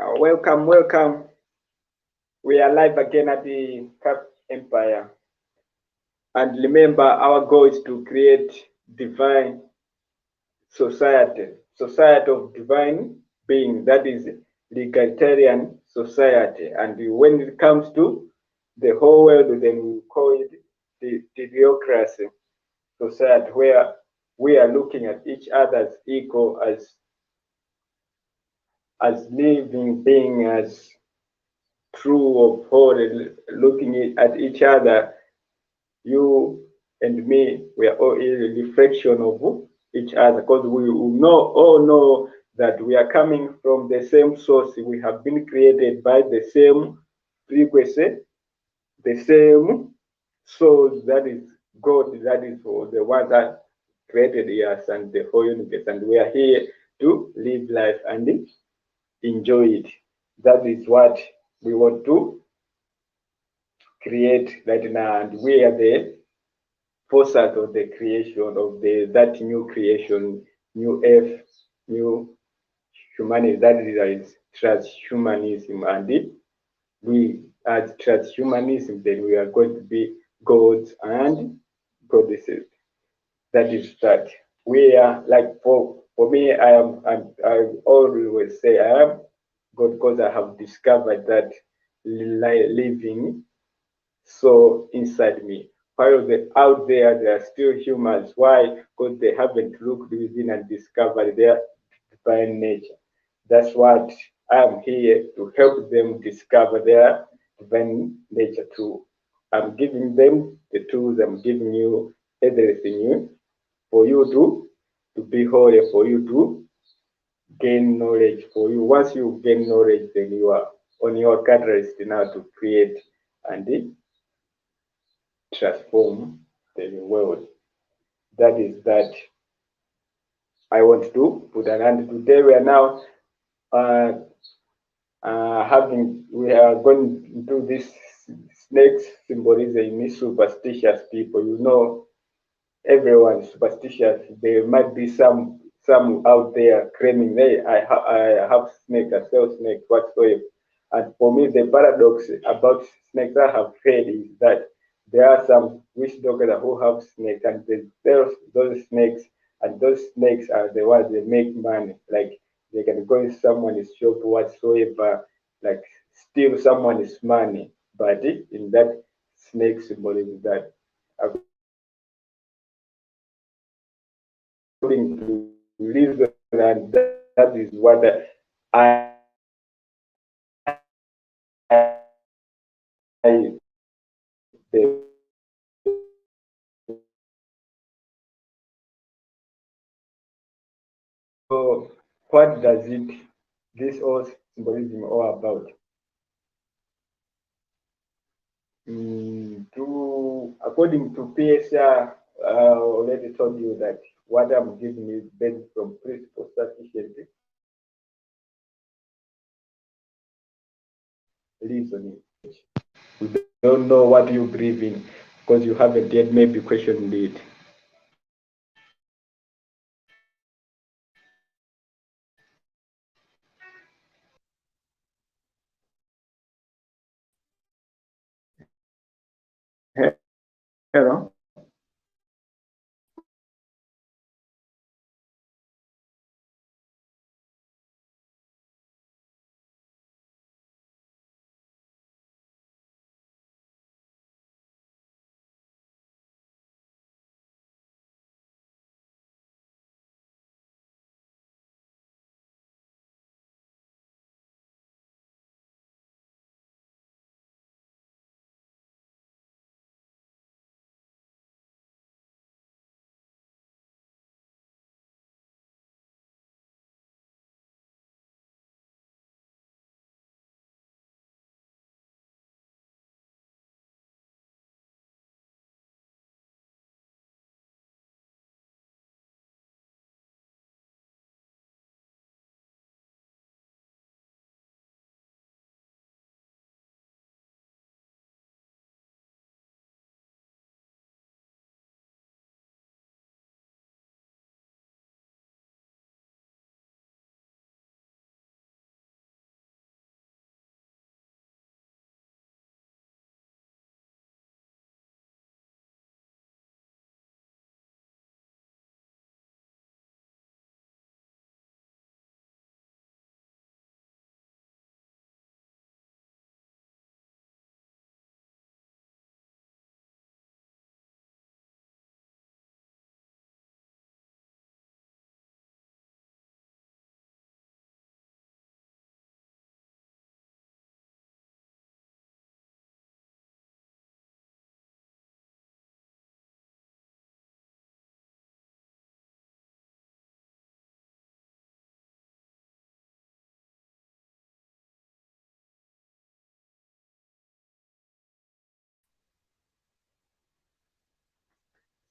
Welcome, welcome. We are live again at the Cap Empire. And remember, our goal is to create divine society of divine being, that is egalitarian society. And when it comes to the whole world, then we call it the theocracy society, where we are looking at each other as equal, as living being, as true of whole, looking at each other. You and me, we are all a reflection of each other, because we all know that we are coming from the same source. We have been created by the same frequency, the same soul, that is God, that is the one that created us and the whole universe. And we are here to live life and enjoy it. That is what we want to create right now. And we are the forces of the creation of that new creation, new earth, new humanity. That is transhumanism. And we, as transhumanism, then we are going to be gods and goddesses. That is that. We are like, for me, I always say I am God, because I have discovered that living so inside me. While out there are still humans. Why? Because they haven't looked within and discovered their divine nature. That's what I'm here to help them discover their divine nature too. I'm giving them the tools. I'm giving you everything for you to be holy, for you to gain knowledge. For you, once you gain knowledge, then you are on your catalyst now to create and transform the world. That is that I want to put an end. Today we are now uh, we are going into this snake symbolism in superstitious people. You know, everyone is superstitious. There might be some out there claiming, hey, I have snake, I sell snake, whatsoever. And for me, the paradox about snakes I have heard is that there are some witch doctors who have snakes, and they sell those snakes, and those snakes are the ones that make money. Like, they can go in someone's shop whatsoever, like steal someone's money. But in that snake symbolism, that according to reason, and that is what I the, so what does this all symbolism all about? According to PSR, already told you that what I'm giving is based from principle sufficiency reasoning. We don't know what you believe in because you haven't yet maybe questioned it. Hello?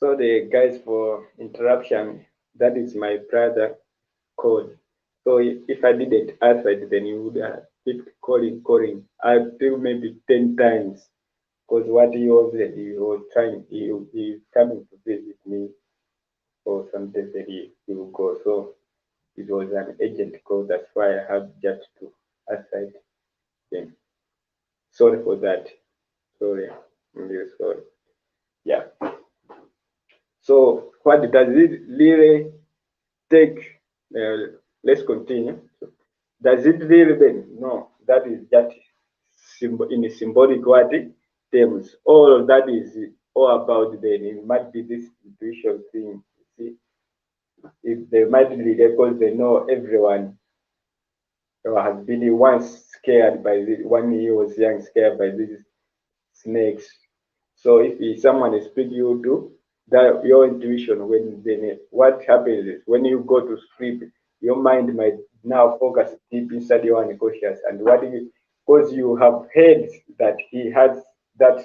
So the guys for interruption, that is my brother called. So if I didn't answer it, then you would have keep calling. I think maybe 10 times. Because what he was trying, he's coming to visit me or something that he will go. So it was an agent call. That's why I have just to answer him. Sorry for that. Sorry. I'm really sorry. Yeah. So what does it really take? Let's continue. Does it really then? No, that is just in a symbolic word terms. All of that is all about then. It might be this intuition thing. You see, if they might be because they know everyone has been once scared by this. When he was young, scared by these snakes. So if someone is speaking you to that your intuition when then what happens is when you go to sleep, your mind might now focus deep inside your unconscious and what you because you have heard that he has that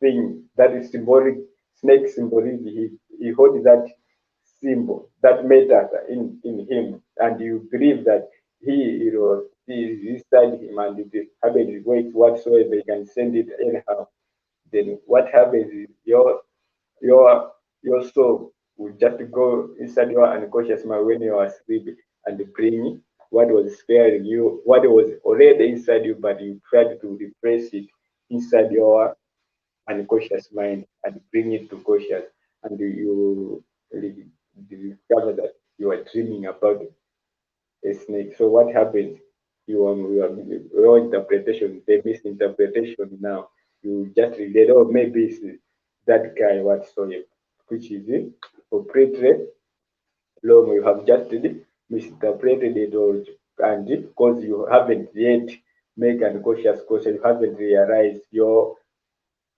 thing that is symbolic snake symbolism he holds that symbol that matters in him and you believe that he is inside him and it is happening whatsoever he can send it anyhow then what happens is your your soul will just go inside your unconscious mind when you are asleep and bring what was scaring you, what was already inside you, but you tried to repress it inside your unconscious mind and bring it to conscious, and you discover that you are dreaming about a snake. So what happens? Your interpretation, the misinterpretation now. You just relate, oh, maybe it's that guy whatsoever, which is it completely wrong. You have just misinterpreted it, or and because you haven't yet make an conscious question, you haven't realized your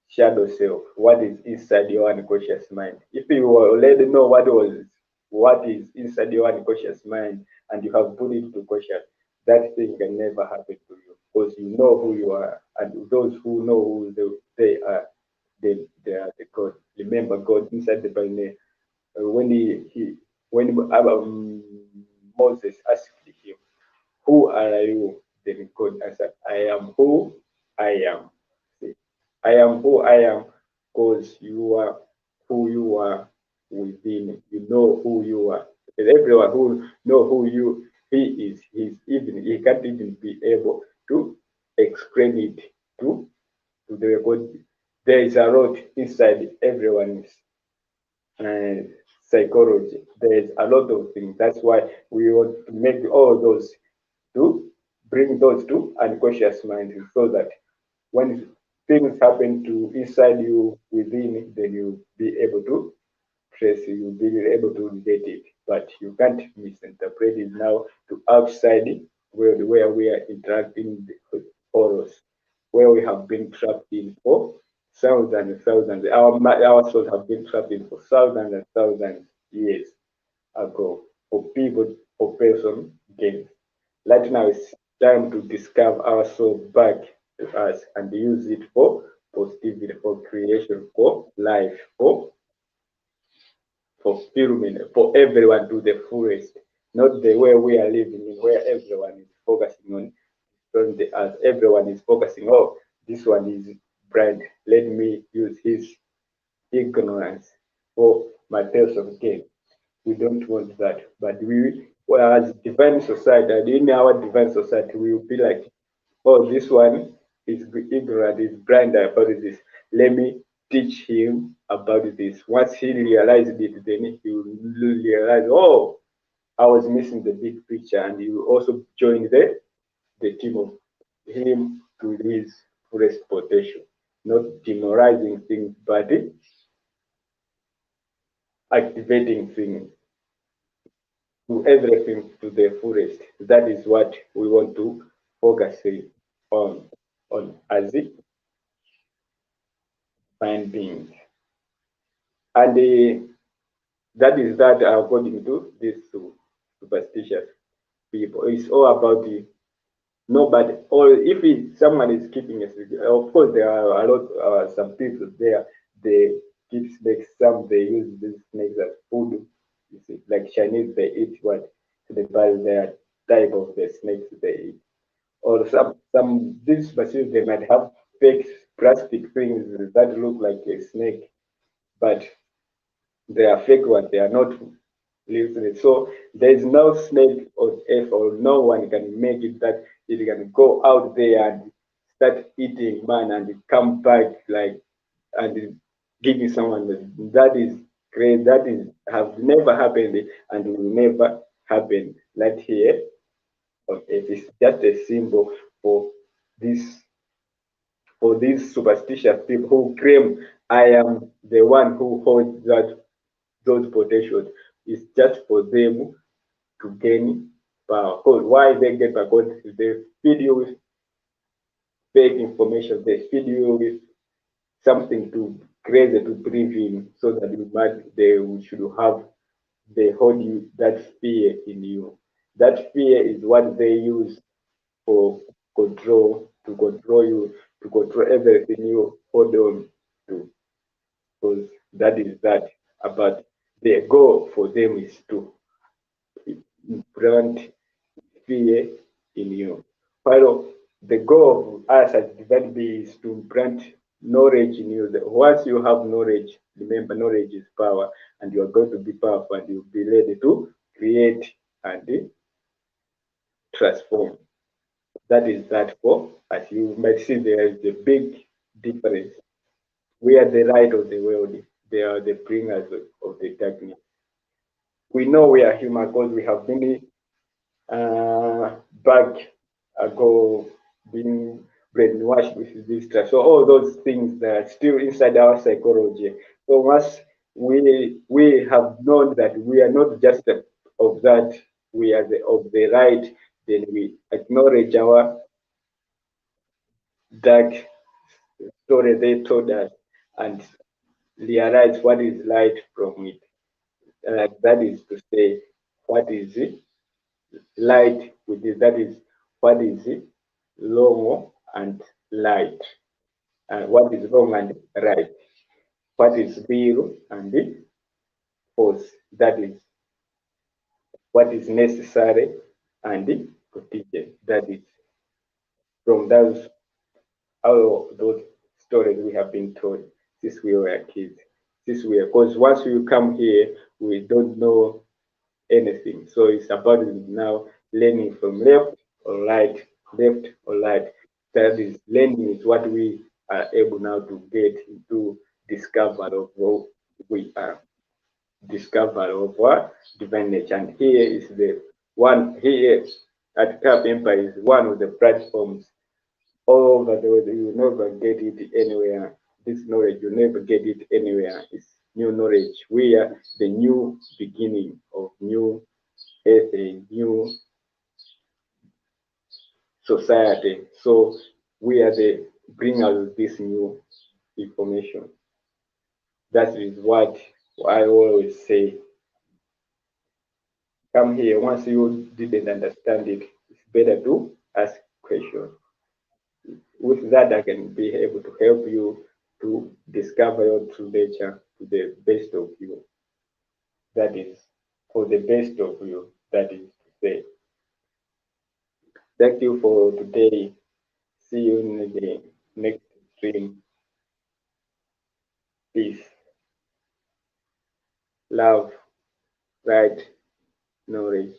shadow self, what is inside your unconscious mind. If you already know what is inside your unconscious mind and you have put it to conscious, that thing can never happen to you because you know who you are, and those who know who they are, they are the God. Remember, God inside the Bible, when when Moses asked him, "Who are you?" Then God answered, "I am who I am." See, I am who I am because you are who you are within. You know who you are. And everyone who know who he is, he can't even be able to explain it to the God. There is a lot inside everyone's uh, psychology. There is a lot of things. That's why we want to make all those to bring those to unconscious mind so that when things happen to inside you within, then you'll be able to trace it, you'll be able to relate it. But you can't misinterpret it now to outside where we are interacting with horrors, where we have been trapped in for thousands and thousands. Our souls have been trapped in for thousands and thousands years ago for people, for person gains. Right now it's time to discover our soul back to us and use it for positivity, for creation, for life, for fulfillment, for everyone to the fullest. Not the way we are living in, where everyone is focusing on the earth. Everyone is focusing, oh, this one is blind. Let me use his ignorance for my personal gain. We don't want that. But as divine society, and in our divine society, we will be like, oh, this one is ignorant, is blind about this. Let me teach him about this. Once he realizes it, then he will realize, oh, I was missing the big picture, and he will also join the team of him to his fullest potential. Not demoralizing things, but activating things to everything to the fullest. That is what we want to focus on as divine beings. And that is that according to this superstitious people. It's all about the nobody or if someone is keeping a secret. Of course there are a lot some people there they keep snakes some they use these snakes as food. You see, like Chinese, they eat what the their type of the snakes they eat. Or some these species they might have fake plastic things that look like a snake, but they are fake ones. They are not real snakes. So there is no snake on earth, or no one can make it that it can go out there and start eating man and come back like and giving someone that is great. That is have never happened and will never happen. Like here on earth, it's just a symbol for this for these superstitious people who claim I am the one who holds that those potentials. It's just for them to gain power. Because why they get power? Because they feed you with fake information. They feed you with something to crazy to believe in, so that you might they should have they hold you that fear in you. That fear is what they use for control you, to control everything you hold on to. Because that is that. But the goal for them is to plant fear in you. While the goal of us as divine beings is to plant knowledge in you. Once you have knowledge, remember knowledge is power, and you are going to be powerful and you'll be ready to create and transform. That is that for, as you might see, there is a big difference. We are the light of the world. They are the bringers of the darkness. We know we are human because we have been back ago being brainwashed with this stuff. So all those things that are still inside our psychology. So once we have known that we are not just of that, we are of the right, then we acknowledge our dark story they told us and realize what is light from it. That is to say, what is it? Light with it. That is what is it? Wrong and light. And what is wrong and right? What is real and false? That is what is necessary and contingent. That is from those all those stories we have been told since we were kids. Since we are, because once you come here, we don't know anything. So it's about now learning from left or right. That is learning is what we are able now to get to discover of what we are, discover of what divine nature. And here is the one here at Cap Empire is one of the platforms all over the world. You never get it anywhere. This knowledge, you never get it anywhere. It's new knowledge. We are the new beginning of new earth, a new society. So we are the bringers of this new information. That is what I always say. Come here. Once you didn't understand it, it's better to ask questions. With that, I can be able to help you to discover your true nature to the best of you. That is for the best of you. That is to say. Thank you for today. See you in the next stream. Peace, love, right, knowledge.